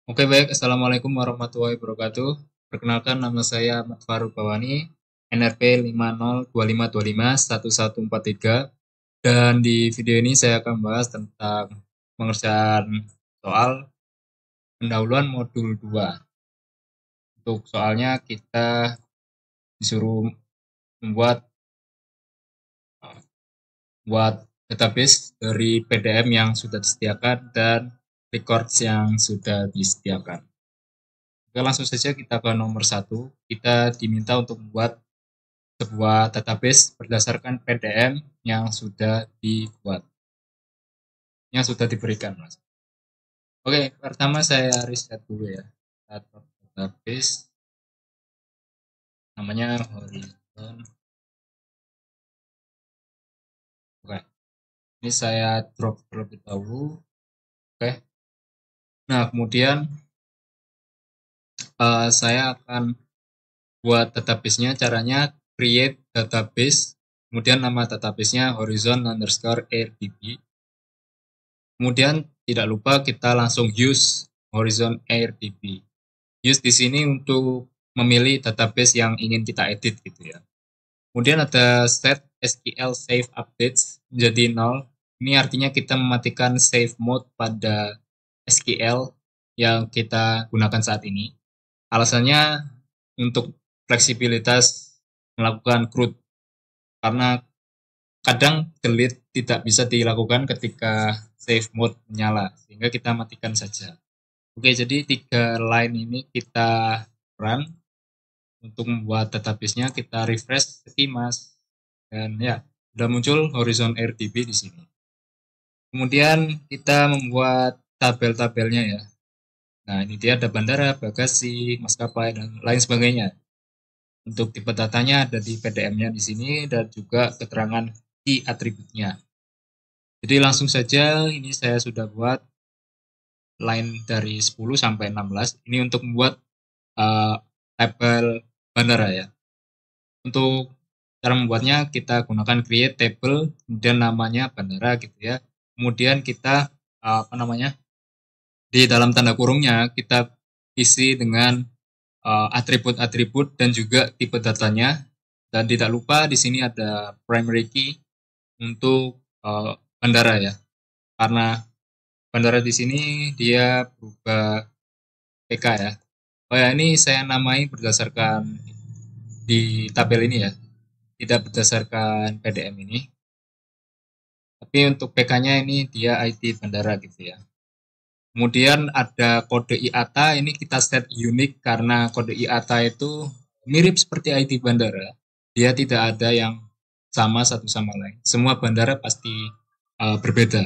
Oke baik, Assalamualaikum warahmatullahi wabarakatuh. Perkenalkan nama saya Ahmad Faruk Bawani, NRP 5025251143. Dan di video ini saya akan bahas tentang pengerjaan soal pendahuluan modul 2. Untuk soalnya kita disuruh membuat buat database dari PDM yang sudah disediakan dan records yang sudah disediakan. Oke, langsung saja kita ke nomor satu. Kita diminta untuk membuat sebuah database berdasarkan PDM yang sudah dibuat, yang sudah diberikan, Mas. Oke, pertama saya riset dulu ya. Database namanya Horizon. Oke, ini saya drop terlebih dahulu. Oke. Nah, kemudian saya akan buat database-nya. Caranya create database, kemudian nama database-nya Horizon underscore AirDB. Kemudian tidak lupa kita langsung use Horizon AirDB. Use di sini untuk memilih database yang ingin kita edit gitu ya. Kemudian ada set SQL save updates menjadi 0. Ini artinya kita mematikan save mode pada SQL yang kita gunakan saat ini. Alasannya untuk fleksibilitas melakukan CRUD, karena kadang delete tidak bisa dilakukan ketika save mode menyala, sehingga kita matikan saja. Oke, jadi 3 line ini kita run. Untuk membuat database-nya kita refresh Mas, dan ya sudah muncul Horizon RDB di sini. Kemudian kita membuat tabel-tabelnya ya. Nah, ini dia ada bandara, bagasi, maskapai, dan lain sebagainya. Untuk tipe datanya ada di PDM-nya di sini dan juga keterangan key atributnya. Jadi langsung saja ini saya sudah buat line dari 10 sampai 16. Ini untuk membuat tabel bandara ya. Untuk cara membuatnya kita gunakan create table, kemudian namanya bandara gitu ya. Kemudian kita di dalam tanda kurungnya kita isi dengan atribut-atribut dan juga tipe datanya. Dan tidak lupa di sini ada primary key untuk bandara ya. Karena bandara di sini dia berubah PK ya. Oh ya, ini saya namai berdasarkan di tabel ini ya, tidak berdasarkan PDM ini. Tapi untuk PK-nya ini dia IT bandara gitu ya. Kemudian ada kode IATA, ini kita set unik karena kode IATA itu mirip seperti IT bandara. Dia tidak ada yang sama satu sama lain. Semua bandara pasti berbeda.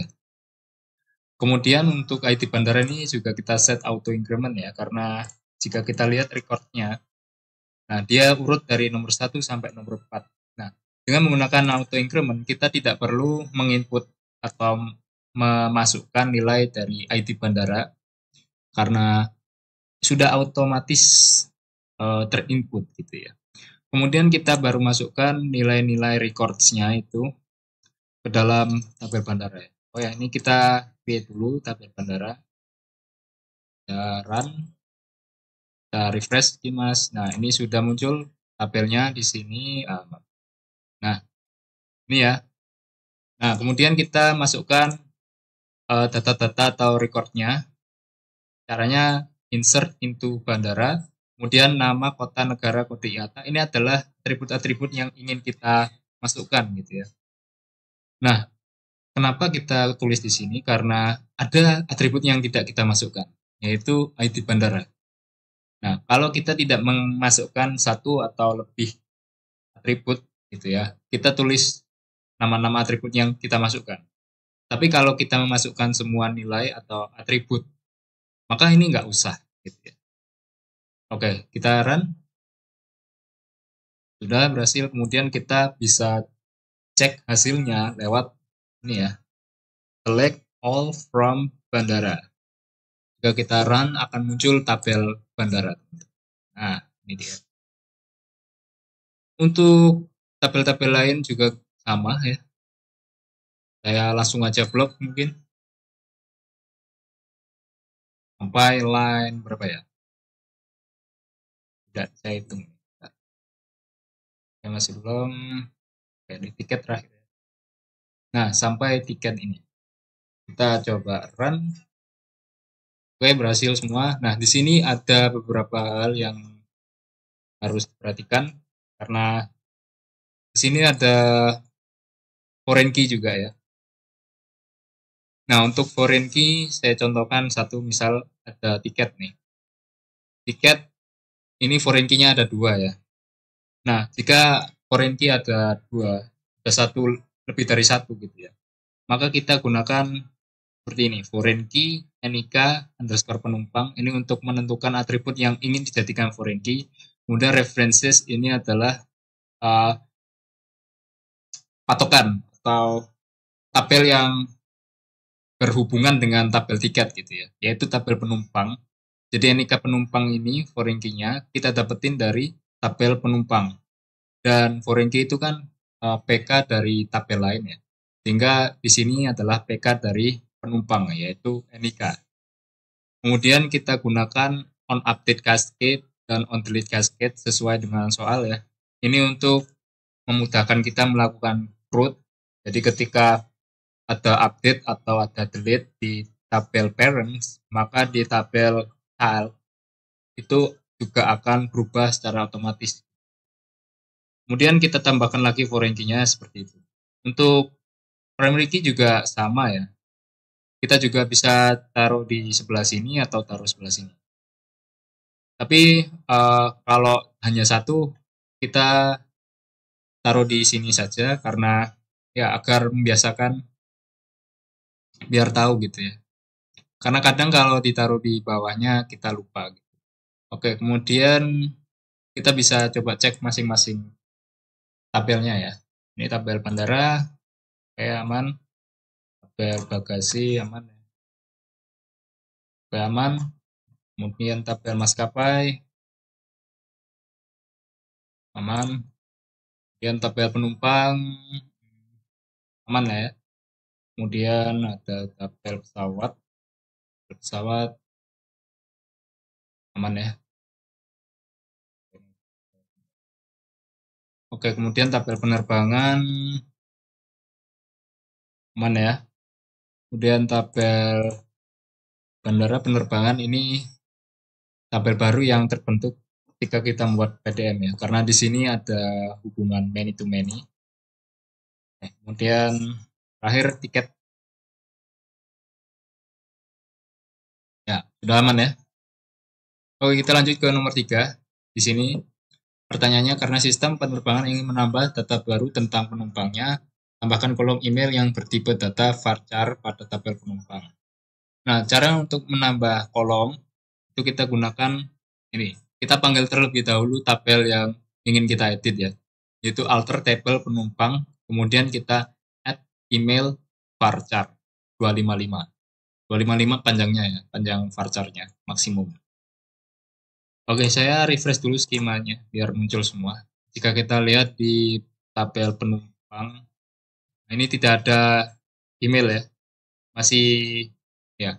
Kemudian untuk IT bandara ini juga kita set auto increment ya, karena jika kita lihat recordnya, nah dia urut dari nomor 1 sampai nomor 4. Nah, dengan menggunakan auto increment, kita tidak perlu menginput atau memasukkan nilai dari ID bandara karena sudah otomatis terinput gitu ya. Kemudian kita baru masukkan nilai-nilai records-nya itu ke dalam tabel bandara. Oh ya, ini kita create dulu tabel bandara. Kita run, kita refresh Mas. Nah, ini sudah muncul tabelnya di sini. Nah, ini ya. Nah, kemudian kita masukkan data-data atau recordnya. Caranya insert into bandara, kemudian nama kota, negara, kode IATA. Ini adalah atribut-atribut yang ingin kita masukkan gitu ya. Nah, kenapa kita tulis di sini? Karena ada atribut yang tidak kita masukkan, yaitu ID bandara. Nah, kalau kita tidak memasukkan satu atau lebih atribut gitu ya, kita tulis nama-nama atribut yang kita masukkan. Tapi kalau kita memasukkan semua nilai atau atribut, maka ini nggak usah gitu ya. Oke, kita run. Sudah berhasil, kemudian kita bisa cek hasilnya lewat ini ya, select all from bandara. Jika kita run akan muncul tabel bandara. Nah, ini dia. Untuk tabel-tabel lain juga sama ya. Saya langsung aja blok mungkin. sampai line berapa ya? Tidak saya hitung. Saya masih belum. Di tiket terakhir. Nah, sampai tiket ini. Kita coba run. Oke, berhasil semua. Nah, di sini ada beberapa hal yang harus diperhatikan karena di sini ada foreign key juga ya. Nah, untuk foreign key saya contohkan satu, misal ada tiket nih. Tiket ini foreign key-nya ada 2 ya. Nah, jika foreign key ada 2, ada satu lebih dari satu gitu ya. Maka kita gunakan seperti ini, foreign key nik underscore penumpang, ini untuk menentukan atribut yang ingin dijadikan foreign key. Kemudian references ini adalah patokan atau tabel yang berhubungan dengan tabel tiket gitu ya, yaitu tabel penumpang. Jadi nik penumpang ini foreign key-nya kita dapetin dari tabel penumpang. Dan foreign key itu kan PK dari tabel lain ya. Sehingga di sini adalah PK dari penumpang yaitu nik. Kemudian kita gunakan on update cascade dan on delete cascade sesuai dengan soal ya. Ini untuk memudahkan kita melakukan root. Jadi ketika ada update atau ada delete di tabel parents, maka di tabel child itu juga akan berubah secara otomatis. Kemudian kita tambahkan lagi foreign key-nya seperti itu. Untuk primary key juga sama ya. Kita juga bisa taruh di sebelah sini atau taruh sebelah sini. Tapi kalau hanya satu, kita taruh di sini saja karena ya agar membiasakan biar tahu gitu ya. Karena kadang kalau ditaruh di bawahnya kita lupa gitu. Oke, kemudian kita bisa coba cek masing-masing tabelnya ya. Ini tabel bandara, kayak aman. Tabel bagasi aman ya. Oke, aman. Kemudian tabel maskapai aman. Kemudian tabel penumpang aman lah ya. Kemudian ada tabel pesawat aman ya. Oke, kemudian tabel penerbangan aman ya. Kemudian tabel bandara penerbangan ini tabel baru yang terbentuk ketika kita membuat PDM ya. Karena di sini ada hubungan many to many. Kemudian terakhir tiket. Ya, sudah aman ya. Oke, kita lanjut ke nomor 3. Di sini pertanyaannya, karena sistem penerbangan ingin menambah data baru tentang penumpangnya, tambahkan kolom email yang bertipe data varchar pada tabel penumpang. Nah, cara untuk menambah kolom itu kita gunakan ini. Kita panggil terlebih dahulu tabel yang ingin kita edit ya, yaitu alter table penumpang, kemudian kita add email varchar 255. 255 panjangnya ya, panjang varcharnya maksimum. Oke, saya refresh dulu skemanya biar muncul semua. Jika kita lihat di tabel penumpang, ini tidak ada email ya, masih ya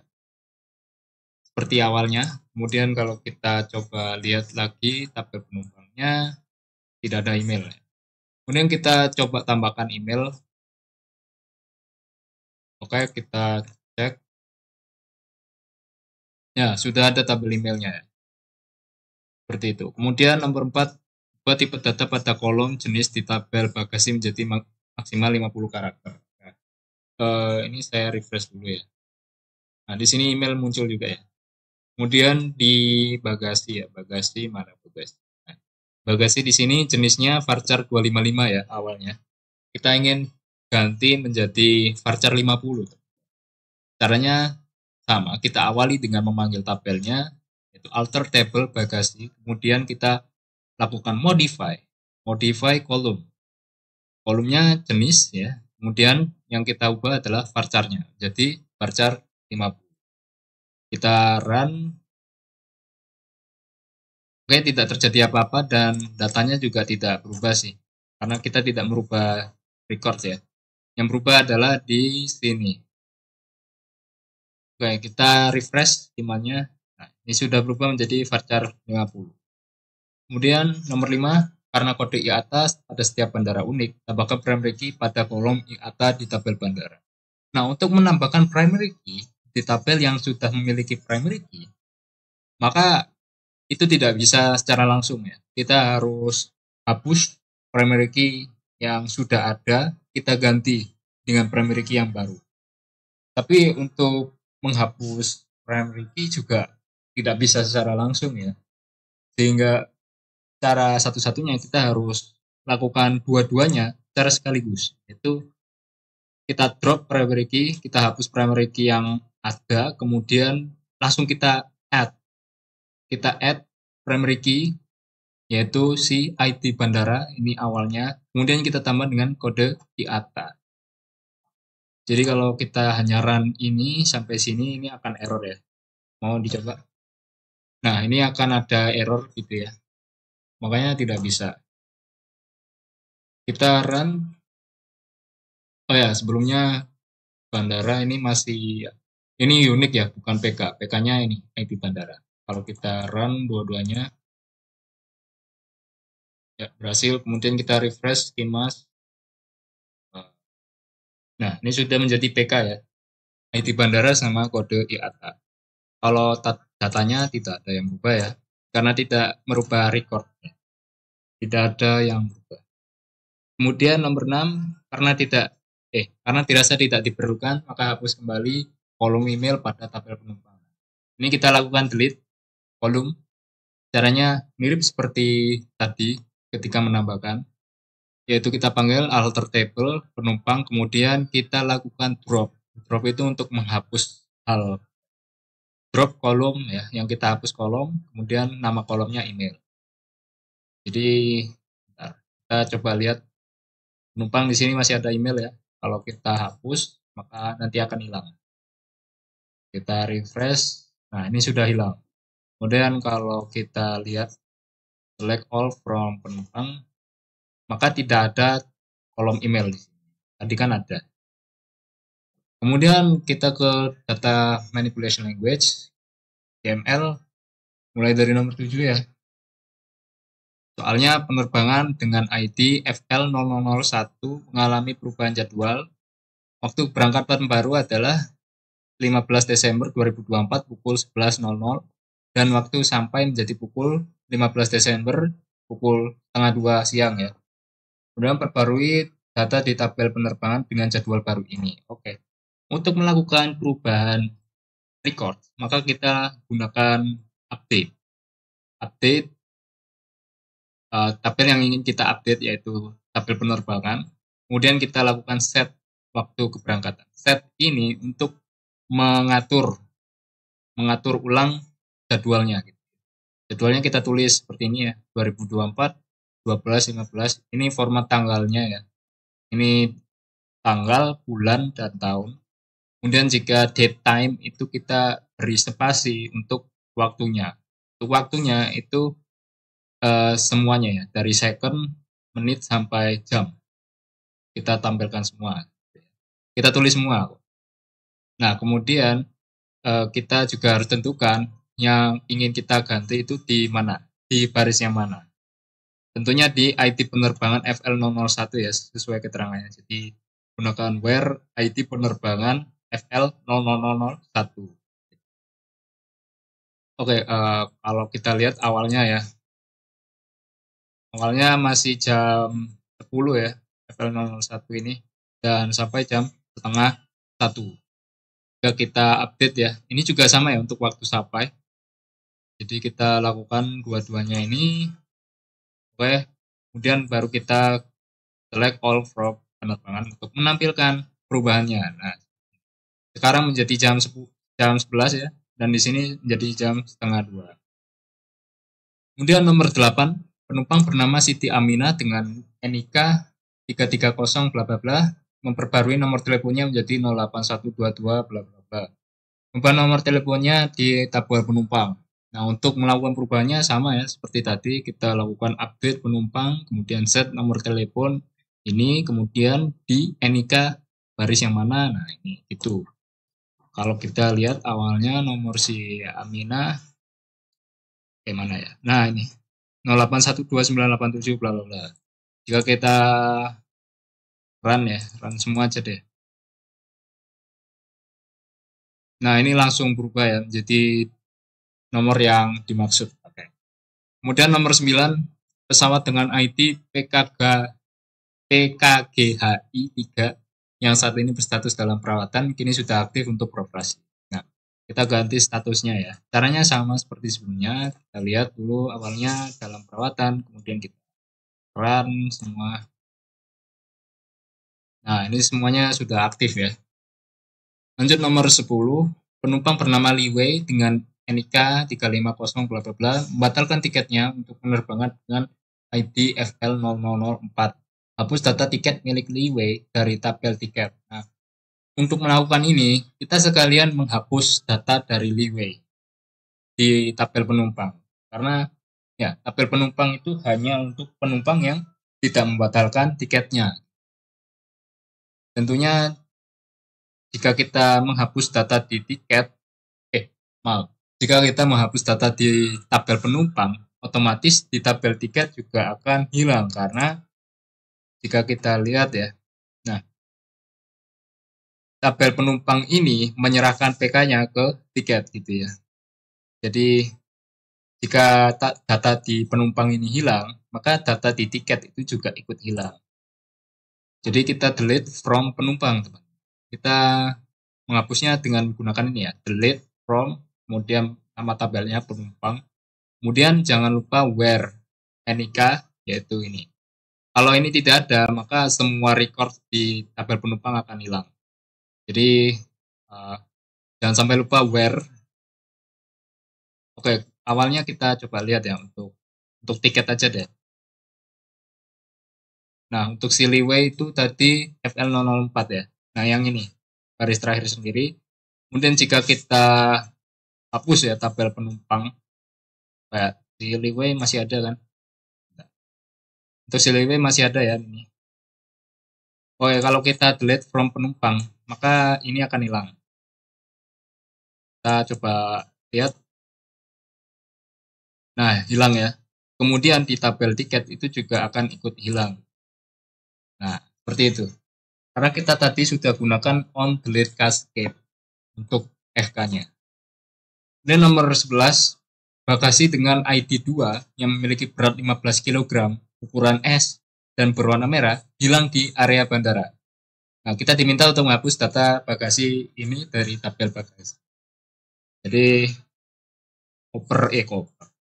seperti awalnya. Kemudian kalau kita coba lihat lagi tabel penumpangnya, tidak ada email ya. Kemudian kita coba tambahkan email. Oke, kita cek. Ya, sudah ada tabel emailnya ya. Seperti itu. Kemudian nomor 4, buat tipe data pada kolom jenis di tabel bagasi menjadi maksimal 50 karakter. Nah, ini saya refresh dulu ya. Nah, di sini email muncul juga ya. Kemudian di bagasi ya, bagasi mana bagasi? Nah, bagasi di sini jenisnya varchar 255 ya awalnya. Kita ingin ganti menjadi varchar 50. Caranya sama, kita awali dengan memanggil tabelnya, yaitu alter table bagasi, kemudian kita lakukan modify kolom. Kolomnya jenis ya, kemudian yang kita ubah adalah varcharnya, jadi varchar 50. Kita run, oke, tidak terjadi apa-apa dan datanya juga tidak berubah sih, karena kita tidak merubah record ya. Yang berubah adalah di sini. Oke, kita refresh skemanya. Ini sudah berubah menjadi varchar 50. Kemudian nomor 5, karena kode IATA pada setiap bandara unik, tambahkan primary key pada kolom IATA di tabel bandara. Nah, untuk menambahkan primary key di tabel yang sudah memiliki primary key, maka itu tidak bisa secara langsung ya. Kita harus hapus primary key yang sudah ada, kita ganti dengan primary key yang baru. Tapi untuk menghapus primary key juga tidak bisa secara langsung ya. Sehingga cara satu-satunya kita harus lakukan dua-duanya secara sekaligus. Yaitu kita drop primary key, kita hapus primary key yang ada, kemudian langsung kita add. Kita add primary key, yaitu si ID bandara, ini awalnya, kemudian kita tambah dengan kode IATA. Jadi kalau kita hanya run ini sampai sini, ini akan error ya. Mau dicoba? Nah, ini akan ada error gitu ya. Makanya tidak bisa. Kita run, oh ya sebelumnya bandara ini masih, ini unik ya, bukan PK. PK-nya ini ID bandara. Kalau kita run dua-duanya, ya berhasil. Kemudian kita refresh Kimas. Nah, ini sudah menjadi PK ya. ID bandara sama kode IATA. Kalau datanya tidak ada yang berubah ya, karena tidak merubah record. Tidak ada yang berubah. Kemudian nomor 6, karena dirasa tidak diperlukan, maka hapus kembali kolom email pada tabel penumpang. Ini kita lakukan delete kolom. Caranya mirip seperti tadi ketika menambahkan, yaitu kita panggil alter table penumpang, kemudian kita lakukan drop. Drop itu untuk menghapus hal drop kolom ya, yang kita hapus kolom, kemudian nama kolomnya email. Jadi kita coba lihat penumpang di sini masih ada email ya. Kalau kita hapus, maka nanti akan hilang. Kita refresh, nah ini sudah hilang. Kemudian kalau kita lihat select all from penumpang, maka tidak ada kolom email di sini. Tadi kan ada. Kemudian kita ke data manipulation language, YML, mulai dari nomor 7 ya. Soalnya penerbangan dengan ID FL0001 mengalami perubahan jadwal. Waktu keberangkatan baru adalah 15 Desember 2024 pukul 11.00 dan waktu sampai menjadi pukul 15 Desember pukul setengah 2 siang ya. Kemudian perbarui data di tabel penerbangan dengan jadwal baru ini. Oke. Untuk melakukan perubahan record, maka kita gunakan update. Update tabel yang ingin kita update yaitu tabel penerbangan. Kemudian kita lakukan set waktu keberangkatan. Set ini untuk mengatur ulang jadwalnya. Jadwalnya kita tulis seperti ini ya, 2024, 12, 15. Ini format tanggalnya ya. Ini tanggal, bulan, dan tahun. Kemudian jika date time itu kita beri spasi untuk waktunya. Untuk waktunya itu semuanya ya, dari second, menit, sampai jam. Kita tampilkan semua. Kita tulis semua. Nah, kemudian kita juga harus tentukan yang ingin kita ganti itu di mana, di baris yang mana. Tentunya di ID penerbangan FL001 ya, sesuai keterangannya. Jadi gunakan where ID penerbangan FL0001. Oke, kalau kita lihat awalnya ya, awalnya masih jam 10 ya, FL001 ini, dan sampai jam setengah 1. Jika kita update ya, ini juga sama ya untuk waktu sampai. Jadi kita lakukan dua-duanya ini, oke, kemudian baru kita select all from penerbangan untuk menampilkan perubahannya. Nah, sekarang menjadi jam 11 ya, dan di sini menjadi jam setengah 2. Kemudian nomor 8, penumpang bernama Siti Aminah dengan NIK 330 bla bla bla, memperbarui nomor teleponnya menjadi 08122 bla bla bla. Ubah nomor teleponnya di tabel penumpang. Nah, untuk melakukan perubahannya sama ya, seperti tadi kita lakukan update penumpang, kemudian set nomor telepon ini, kemudian di NIK baris yang mana. Nah, ini itu. Kalau kita lihat awalnya nomor si Aminah mana ya? Nah, ini 0812987 bla bla bla. Jika kita run ya, run semua aja deh. Nah, ini langsung berubah ya, jadi nomor yang dimaksud. Oke. Kemudian nomor 9, pesawat dengan ID PKGHI 3 yang saat ini berstatus dalam perawatan kini sudah aktif untuk beroperasi. Nah, kita ganti statusnya ya. Caranya sama seperti sebelumnya. Kita lihat dulu awalnya dalam perawatan, kemudian kita run semua. Nah, ini semuanya sudah aktif ya. Lanjut nomor 10, penumpang bernama Li Wei dengan NIK 350 bla bla bla membatalkan tiketnya untuk penerbangan dengan ID FL0004. Hapus data tiket milik Li Wei dari tabel tiket. Nah, untuk melakukan ini, kita sekalian menghapus data dari Li Wei di tabel penumpang. Karena ya, tabel penumpang itu hanya untuk penumpang yang tidak membatalkan tiketnya. Tentunya jika kita menghapus data di tiket, jika kita menghapus data di tabel penumpang, otomatis di tabel tiket juga akan hilang karena jika kita lihat ya, nah tabel penumpang ini menyerahkan PK-nya ke tiket gitu ya. Jadi jika data di penumpang ini hilang, maka data di tiket itu juga ikut hilang. Jadi kita delete from penumpang, teman. Kita menghapusnya dengan menggunakan ini ya, delete from, kemudian nama tabelnya penumpang. Kemudian jangan lupa where NIK, yaitu ini. Kalau ini tidak ada, maka semua record di tabel penumpang akan hilang. Jadi jangan sampai lupa where. Oke, awalnya kita coba lihat ya untuk tiket aja deh. Nah, untuk si Liwei itu tadi FL004 ya. Nah, yang ini garis terakhir sendiri. Kemudian jika kita hapus ya tabel penumpang, kayak si Liwei masih ada kan? Untuk si Liwei masih ada ya ini. Oh ya, kalau kita delete from penumpang, maka ini akan hilang. Kita coba lihat. Nah, hilang ya. Kemudian di tabel tiket itu juga akan ikut hilang. Nah, seperti itu. Karena kita tadi sudah gunakan on delete cascade untuk FK-nya. Dan nomor 11, bagasi dengan ID 2 yang memiliki berat 15 kg, ukuran S, dan berwarna merah, hilang di area bandara. Nah, kita diminta untuk menghapus data bagasi ini dari tabel bagasi. Jadi,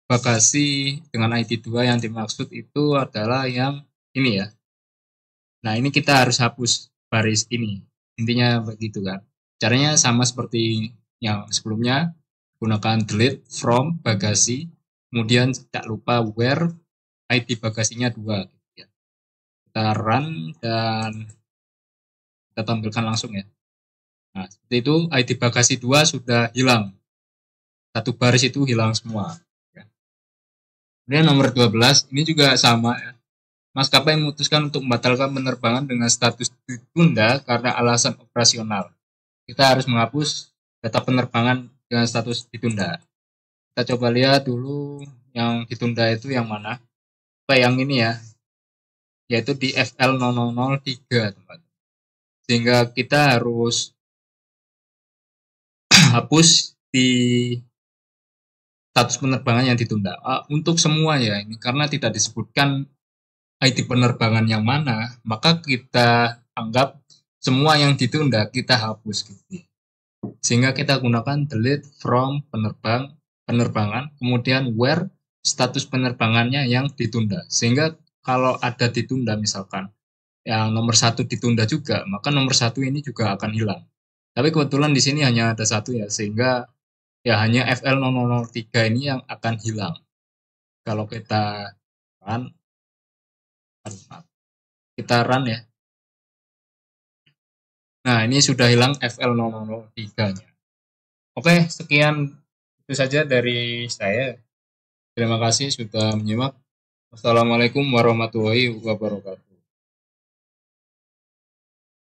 bagasi dengan ID 2 yang dimaksud itu adalah yang ini ya. Nah, ini kita harus hapus baris ini. Intinya begitu kan. Caranya sama seperti yang sebelumnya, gunakan delete from bagasi, kemudian tidak lupa where ID bagasinya 2. Gitu ya. Kita run dan kita tampilkan langsung ya. Nah, seperti itu ID bagasi 2 sudah hilang. Satu baris itu hilang semua. Ya. Kemudian nomor 12, ini juga sama ya. Maskapai memutuskan untuk membatalkan penerbangan dengan status ditunda karena alasan operasional. Kita harus menghapus data penerbangan dengan status ditunda. Kita coba lihat dulu yang ditunda itu yang mana. Yang ini ya, yaitu di FL0003, teman. Sehingga kita harus hapus di status penerbangan yang ditunda. Untuk semua ya ini, karena tidak disebutkan ID penerbangan yang mana, maka kita anggap semua yang ditunda kita hapus gitu. Sehingga kita gunakan delete from penerbangan, kemudian where status penerbangannya yang ditunda. Sehingga kalau ada ditunda misalkan yang nomor 1 ditunda juga, maka nomor 1 ini juga akan hilang. Tapi kebetulan di sini hanya ada 1 ya, sehingga ya hanya FL003 ini yang akan hilang. Kalau kita run ya. Nah, ini sudah hilang FL003-nya. Oke, sekian itu saja dari saya. Terima kasih sudah menyimak. Wassalamualaikum warahmatullahi wabarakatuh.